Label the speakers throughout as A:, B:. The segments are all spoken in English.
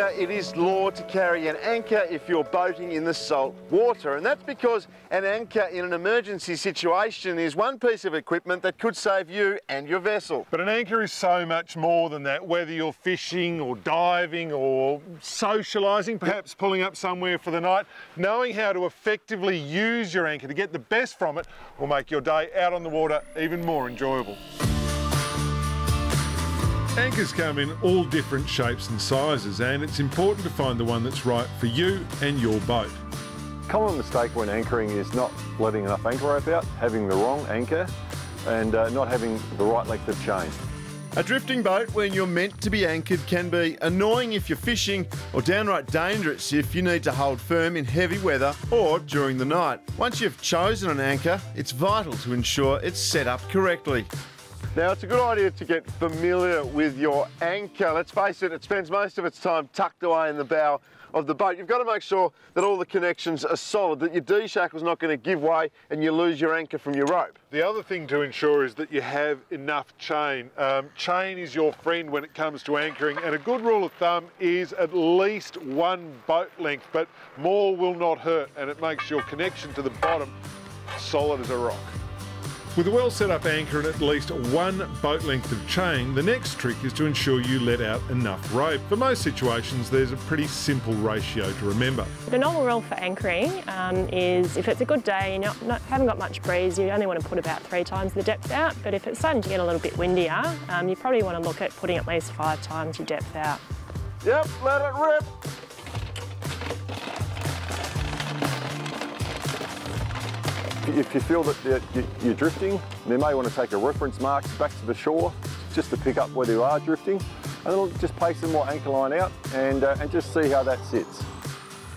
A: Australia, it is law to carry an anchor if you're boating in the salt water, and that's because an anchor in an emergency situation is one piece of equipment that could save you and your vessel.
B: But an anchor is so much more than that, whether you're fishing or diving or socialising, perhaps pulling up somewhere for the night. Knowing how to effectively use your anchor to get the best from it will make your day out on the water even more enjoyable. Anchors come in all different shapes and sizes, and it's important to find the one that's right for you and your boat.
C: Common mistake when anchoring is not letting enough anchor rope out, having the wrong anchor, and not having the right length of chain.
A: A drifting boat when you're meant to be anchored can be annoying if you're fishing, or downright dangerous if you need to hold firm in heavy weather or during the night. Once you've chosen an anchor, it's vital to ensure it's set up correctly. Now, it's a good idea to get familiar with your anchor. Let's face it, it spends most of its time tucked away in the bow of the boat. You've got to make sure that all the connections are solid, that your D-shackle's not going to give way and you lose your anchor from your rope.
B: The other thing to ensure is that you have enough chain. Chain is your friend when it comes to anchoring, and a good rule of thumb is at least one boat length, but more will not hurt, and it makes your connection to the bottom solid as a rock. With a well set up anchor and at least one boat length of chain, the next trick is to ensure you let out enough rope. For most situations, there's a pretty simple ratio to remember.
D: The normal rule for anchoring is if it's a good day and you haven't got much breeze, you only want to put about 3 times the depth out. But if it's starting to get a little bit windier, you probably want to look at putting at least 5 times your depth out.
A: Yep, let it rip.
C: If you feel that you're drifting, you may want to take a reference mark back to the shore just to pick up whether you are drifting, and then just place some more anchor line out and just see how that sits.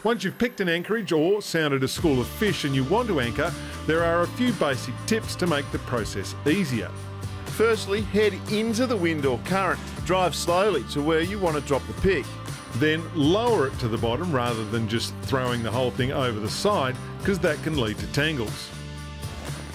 B: Once you've picked an anchorage or sounded a school of fish and you want to anchor, there are a few basic tips to make the process easier.
A: Firstly, head into the wind or current. Drive slowly to where you want to drop the pick.
B: Then lower it to the bottom rather than just throwing the whole thing over the side, because that can lead to tangles.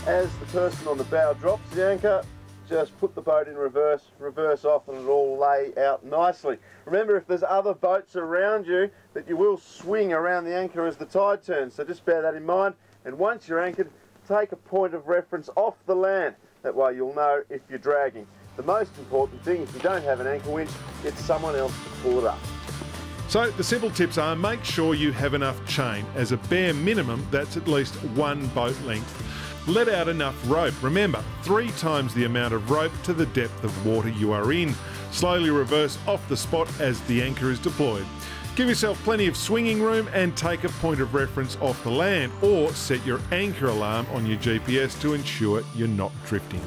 A: As the person on the bow drops the anchor, just put the boat in reverse, reverse off, and it'll all lay out nicely. Remember, if there's other boats around you, that you will swing around the anchor as the tide turns, so just bear that in mind. And once you're anchored, take a point of reference off the land. That way you'll know if you're dragging. The most important thing, if you don't have an anchor winch, it's someone else to pull it up.
B: So the simple tips are: make sure you have enough chain. As a bare minimum, that's at least one boat length. Let out enough rope. Remember, 3 times the amount of rope to the depth of water you are in. Slowly reverse off the spot as the anchor is deployed. Give yourself plenty of swinging room and take a point of reference off the land, or set your anchor alarm on your GPS to ensure you're not drifting.